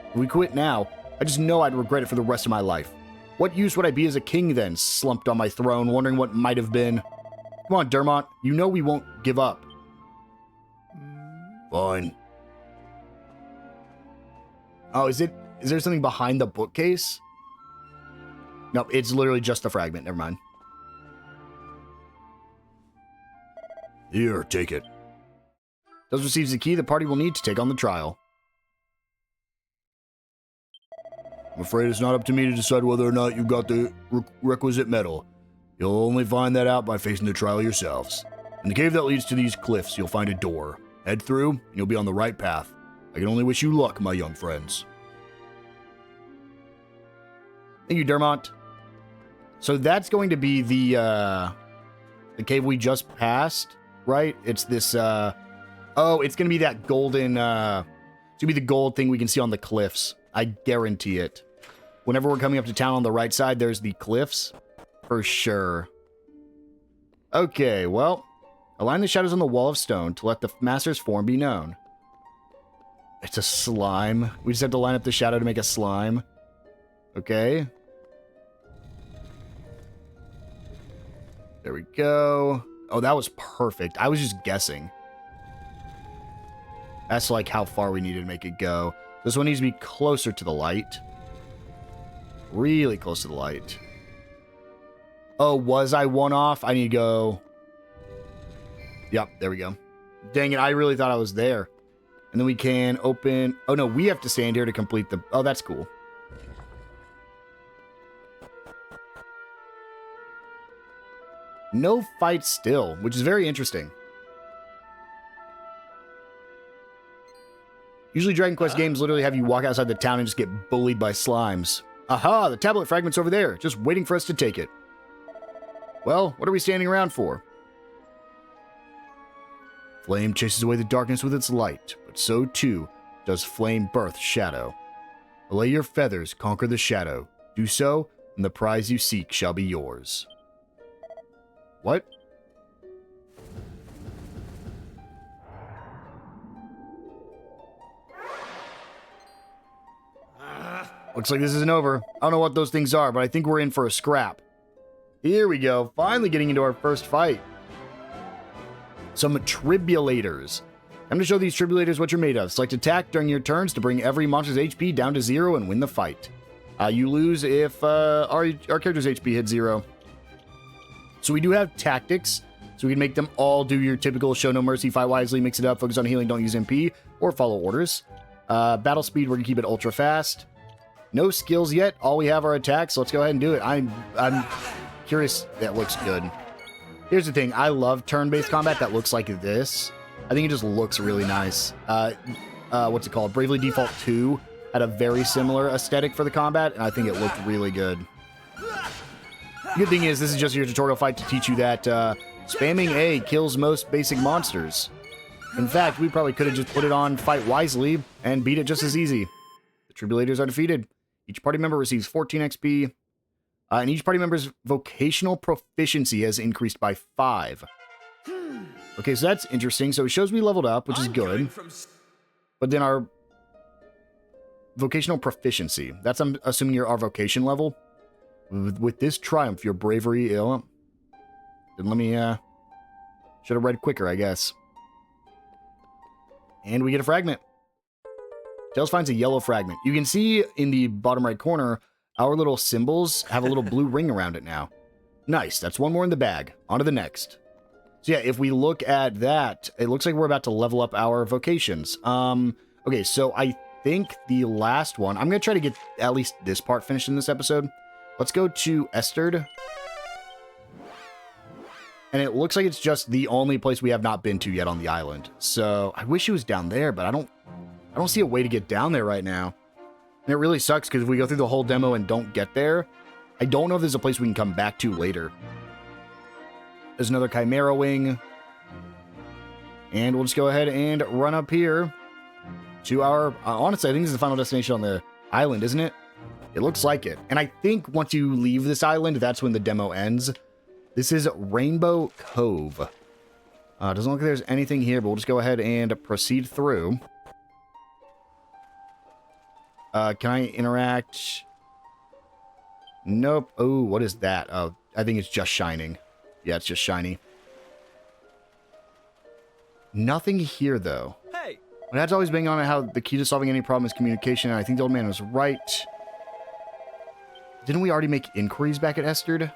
If we quit now, I just know I'd regret it for the rest of my life. What use would I be as a king then, slumped on my throne, wondering what might have been? Come on, Dermont. You know we won't give up. Fine. Oh, is there something behind the bookcase? No, it's literally just a fragment. Never mind. Here, take it. Does receives the key the party will need to take on the trial. I'm afraid it's not up to me to decide whether or not you got the requisite metal. You'll only find that out by facing the trial yourselves. In the cave that leads to these cliffs, you'll find a door. Head through, and you'll be on the right path. I can only wish you luck, my young friends. Thank you, Dermont. So that's going to be the cave we just passed, right? It's this, oh, it's going to be that golden, it's going to be the gold thing we can see on the cliffs. I guarantee it. Whenever we're coming up to town on the right side, there's the cliffs. For sure. Okay, well, align the shadows on the wall of stone to let the master's form be known. It's a slime. We just have to line up the shadow to make a slime. Okay. There we go. Oh, that was perfect. I was just guessing. That's like how far we needed to make it go. This one needs to be closer to the light. Really close to the light. Oh, was I one off? I need to go... Yep, there we go. Dang it, I really thought I was there. And then we can open... Oh, no, we have to stand here to complete the... Oh, that's cool. No fight still, which is very interesting. Usually Dragon Quest games literally have you walk outside the town and just get bullied by slimes. Aha, the tablet fragment's over there, just waiting for us to take it. Well, what are we standing around for? Flame chases away the darkness with its light, but so too does flame birth shadow. Allay your feathers, conquer the shadow. Do so, and the prize you seek shall be yours. What? Looks like this isn't over. I don't know what those things are, but I think we're in for a scrap. Here we go. Finally getting into our first fight. Some tribulators. I'm going to show these tribulators what you're made of. Select attack during your turns to bring every monster's HP down to 0 and win the fight. You lose if our character's HP hits 0. So we do have tactics. So we can make them all do your typical show no mercy, fight wisely, mix it up, focus on healing, don't use MP, or follow orders. Battle speed, we're going to keep it ultra fast. No skills yet. All we have are attacks. So let's go ahead and do it. I'm curious. That looks good. Here's the thing. I love turn-based combat that looks like this. I think it just looks really nice. what's it called? Bravely Default 2 had a very similar aesthetic for the combat, and I think it looked really good. Good thing is, this is just your tutorial fight to teach you that spamming A kills most basic monsters. In fact, we probably could have just put it on Fight Wisely and beat it just as easy. The Tribulators are defeated. Each party member receives 14 XP, and each party member's vocational proficiency has increased by 5. Okay, so that's interesting. So it shows we leveled up, which is good. But then our vocational proficiency, that's, I'm assuming, our vocation level. With this triumph, your bravery ill. Then let me, should have read quicker, I guess. And we get a fragment. Tails finds a yellow fragment. You can see in the bottom right corner, our little symbols have a little blue ring around it now. Nice, that's one more in the bag. On to the next. So yeah, if we look at that, it looks like we're about to level up our vocations. Okay, so I think the last one, I'm going to try to get at least this part finished in this episode. Let's go to Esterd. And it looks like it's just the only place we have not been to yet on the island. So I wish it was down there, but I don't see a way to get down there right now. And it really sucks because if we go through the whole demo and don't get there, I don't know if there's a place we can come back to later. There's another Chimera Wing. And we'll just go ahead and run up here to our... honestly, I think this is the final destination on the island, isn't it? It looks like it. And I think once you leave this island, that's when the demo ends. This is Rainbow Cove. Doesn't look like there's anything here, but we'll just go ahead and proceed through. Can I interact? Nope. Oh, what is that? Oh, I think it's just shining. Yeah, it's just shiny. Nothing here, though. Hey! My dad's always been on how the key to solving any problem is communication, and I think the old man was right. Didn't we already make inquiries back at Esterd?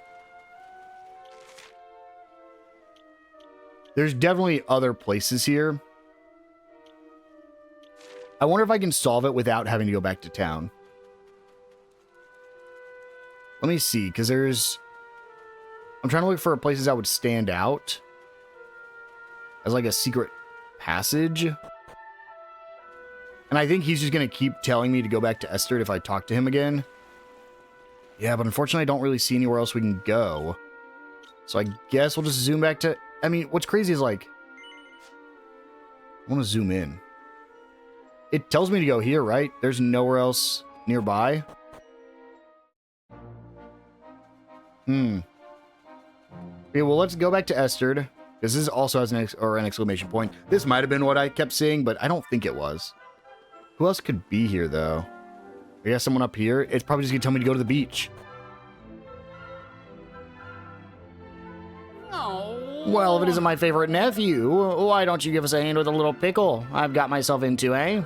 There's definitely other places here. I wonder if I can solve it without having to go back to town. Let me see, because there's... I'm trying to look for places that would stand out as like a secret passage. And I think he's just going to keep telling me to go back to Esterd if I talk to him again. Yeah, but unfortunately I don't really see anywhere else we can go. So I guess we'll just zoom back to... I mean, what's crazy is like... I want to zoom in. It tells me to go here, right? There's nowhere else nearby. Okay, well, let's go back to Esterd. This is also has an exclamation point. This might have been what I kept seeing, but I don't think it was. Who else could be here, though? I guess someone up here. It's probably just going to tell me to go to the beach. Oh. Well, if it isn't my favorite nephew, why don't you give us a hand with a little pickle I've got myself into, eh?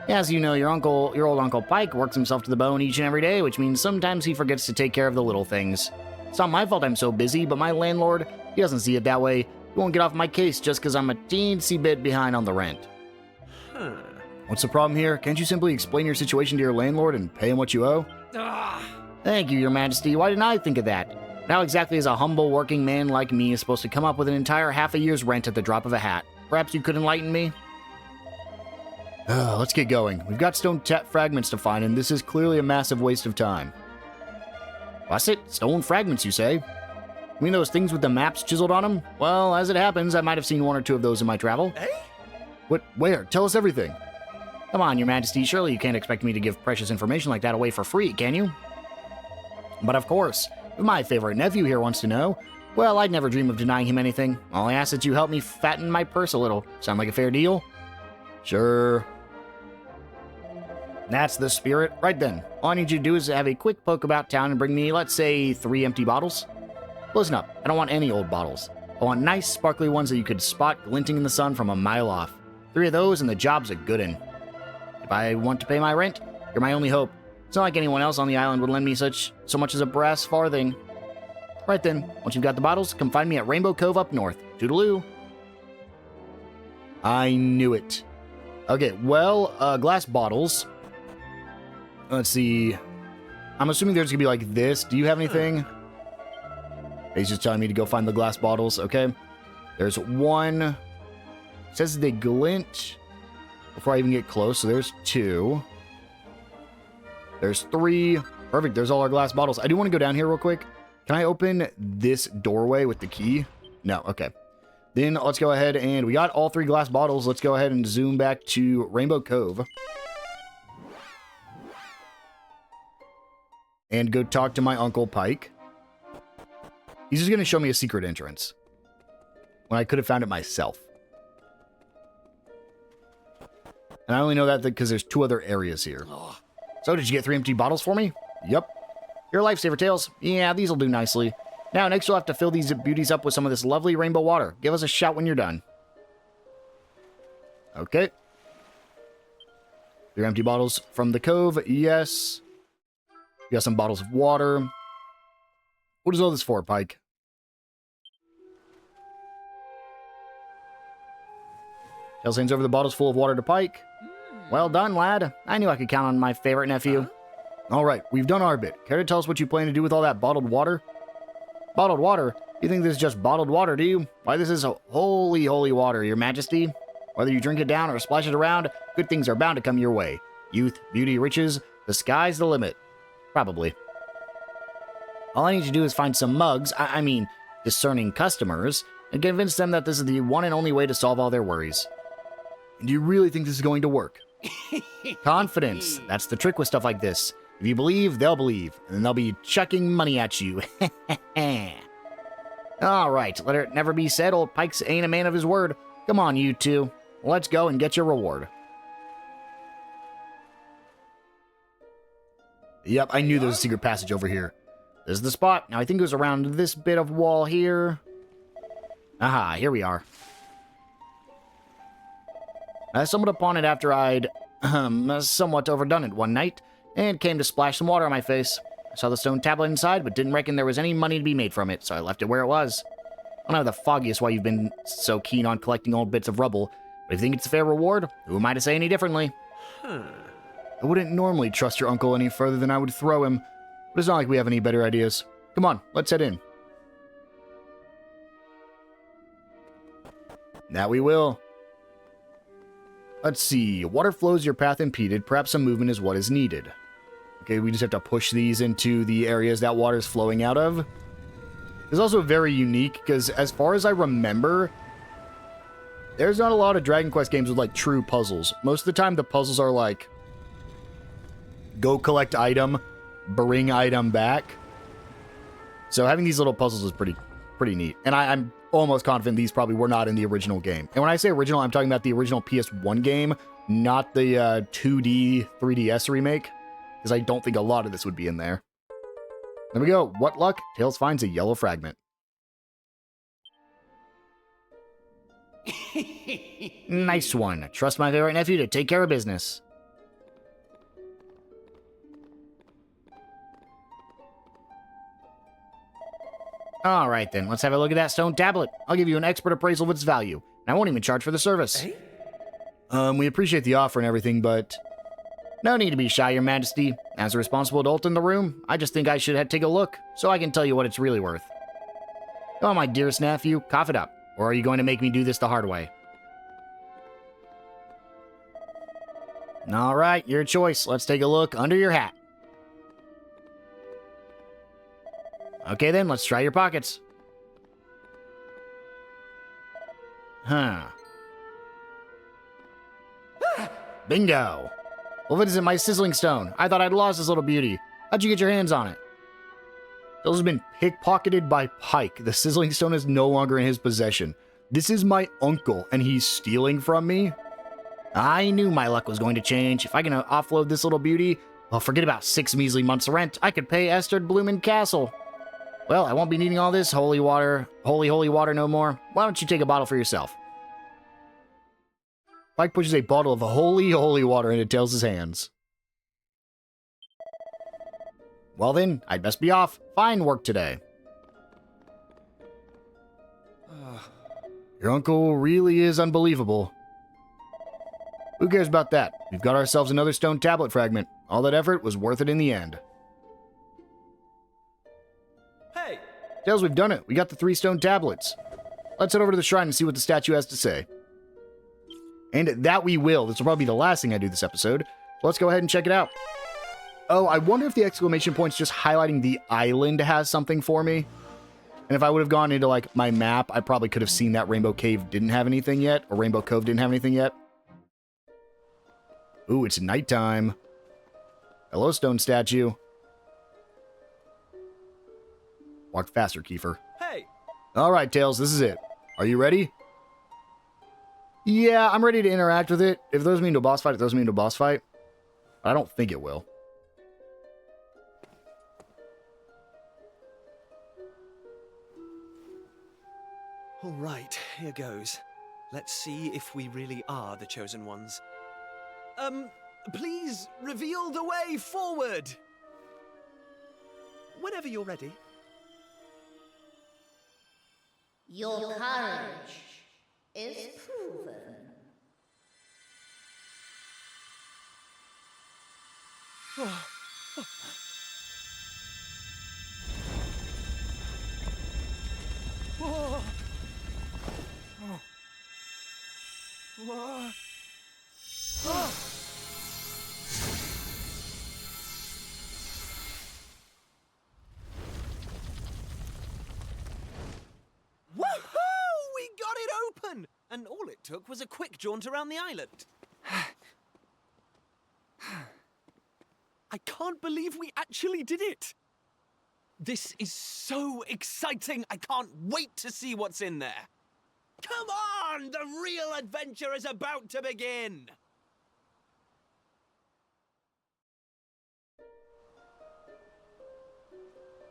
As you know, your old Uncle Pike works himself to the bone each and every day, which means sometimes he forgets to take care of the little things. It's not my fault I'm so busy, but my landlord, he doesn't see it that way. He won't get off my case just because I'm a teensy bit behind on the rent. What's the problem here? Can't you simply explain your situation to your landlord and pay him what you owe? Thank you, Your Majesty. Why didn't I think of that? How exactly is a humble working man like me supposed to come up with an entire half a year's rent at the drop of a hat? Perhaps you could enlighten me? Let's get going. We've got stone fragments to find, and this is clearly a massive waste of time. What's it? Stone fragments, you say? You mean those things with the maps chiseled on them? Well, as it happens, I might have seen one or two of those in my travel. Eh? What? Where? Tell us everything. Come on, Your Majesty. Surely you can't expect me to give precious information like that away for free, can you? But of course, if my favorite nephew here wants to know, well, I'd never dream of denying him anything. I'll ask that you help me fatten my purse a little. Sound like a fair deal? Sure. That's the spirit. Right then, all I need you to do is have a quick poke about town and bring me, let's say, 3 empty bottles. Listen up, I don't want any old bottles. I want nice, sparkly ones that you could spot glinting in the sun from a mile off. 3 of those and the job's a good one. If I want to pay my rent, you're my only hope. It's not like anyone else on the island would lend me so much as a brass farthing. Right then, once you've got the bottles, come find me at Rainbow Cove up north. Toodaloo. I knew it. Okay, well, glass bottles. Let's see. I'm assuming there's gonna be like this. Do you have anything? He's just telling me to go find the glass bottles. Okay. There's one. It says they glint. before I even get close. So there's 2. There's 3. Perfect. There's all our glass bottles. I do want to go down here real quick. Can I open this doorway with the key? No. Okay. Then let's go ahead and we got all 3 glass bottles. Let's go ahead and zoom back to Rainbow Cove. And go talk to my Uncle Pike. He's just going to show me a secret entrance. When I could have found it myself. And I only know that because there's 2 other areas here. So did you get 3 empty bottles for me? Yep. Your lifesaver, Tails. Yeah, these will do nicely. Now, next you'll have to fill these beauties up with some of this lovely rainbow water. Give us a shout when you're done. Okay. 3 empty bottles from the cove. Yes. We got some bottles of water. What is all this for, Pike? Tails hands over the bottles full of water to Pike. Well done, lad. I knew I could count on my favorite nephew. All right, we've done our bit. Care to tell us what you plan to do with all that bottled water? Bottled water? You think this is just bottled water, do you? Why, this is holy, holy water, your majesty. Whether you drink it down or splash it around, good things are bound to come your way. Youth, beauty, riches, the sky's the limit. Probably. All I need to do is find some mugs, I mean, discerning customers, and convince them that this is the one and only way to solve all their worries. And do you really think this is going to work? Confidence. That's the trick with stuff like this. If you believe, they'll believe, and then they'll be chucking money at you. All right, let it never be said old Pikes ain't a man of his word. Come on, you two. Let's go and get your reward. Yep, I knew there was a secret passage over here. This is the spot. Now, I think it was around this bit of wall here. Aha, here we are. I stumbled upon it after I'd somewhat overdone it one night, and came to splash some water on my face. I saw the stone tablet inside, but didn't reckon there was any money to be made from it, so I left it where it was. I don't have the foggiest why you've been so keen on collecting old bits of rubble, but if you think it's a fair reward, who am I to say any differently? I wouldn't normally trust your uncle any further than I would throw him, but it's not like we have any better ideas. Come on, let's head in. That we will. Let's see. Water flows your path impeded. Perhaps some movement is what is needed. Okay, we just have to push these into the areas that water is flowing out of. It's also very unique because as far as I remember, there's not a lot of Dragon Quest games with like true puzzles. Most of the time the puzzles are like go collect item, bring item back. So having these little puzzles is pretty neat. And I'm almost confident these probably were not in the original game. And when I say original, I'm talking about the original PS1 game, not the 2D 3DS remake, because I don't think a lot of this would be in there. There we go. What luck? Tails finds a yellow fragment. Nice one. Trust my favorite nephew to take care of business. All right, then. Let's have a look at that stone tablet. I'll give you an expert appraisal of its value, and I won't even charge for the service. We appreciate the offer and everything, but no need to be shy, Your Majesty. As a responsible adult in the room, I just think I should take a look, so I can tell you what it's really worth. Come on, my dearest nephew, cough it up, or are you going to make me do this the hard way? All right, your choice. Let's take a look under your hat. Okay then, let's try your pockets. Huh. Bingo! Well, what is it, my sizzling stone? I thought I'd lost this little beauty. How'd you get your hands on it? Those has been pickpocketed by Pike. The sizzling stone is no longer in his possession. This is my uncle, and he's stealing from me? I knew my luck was going to change. If I can offload this little beauty, well, forget about 6 measly months' rent. I could pay Esther Bloomin' Castle. Well, I won't be needing all this holy water no more. Why don't you take a bottle for yourself? Pike pushes a bottle of holy water into Tails' hands. Well then, I'd best be off. Fine work today. Your uncle really is unbelievable. Who cares about that? We've got ourselves another stone tablet fragment. All that effort was worth it in the end. Hey! Tails, we've done it. We got the 3 stone tablets. Let's head over to the shrine and see what the statue has to say. And that we will. This will probably be the last thing I do this episode. So let's go ahead and check it out. Oh, I wonder if the exclamation points just highlighting the island has something for me. And if I would have gone into, like, my map, I probably could have seen that Rainbow Cave didn't have anything yet, or Rainbow Cove didn't have anything yet. Ooh, it's nighttime. Hello, stone statue. Walk faster, Kiefer. Hey! All right, Tails, this is it. Are you ready? Yeah, I'm ready to interact with it. If it throws me into a boss fight, it throws me into a boss fight. I don't think it will. All right, here goes. Let's see if we really are the chosen ones. Please reveal the way forward. Whenever you're ready. Your courage is proven. Whoa. Whoa. Oh. Woohoo! We got it open! And all it took was a quick jaunt around the island. I can't believe we actually did it! This is so exciting! I can't wait to see what's in there! Come on! The real adventure is about to begin!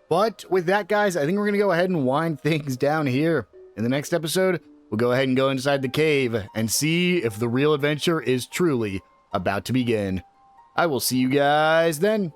But with that, guys, I think we're going to go ahead and wind things down here. In the next episode, we'll go ahead and go inside the cave and see if the real adventure is truly about to begin. I will see you guys then.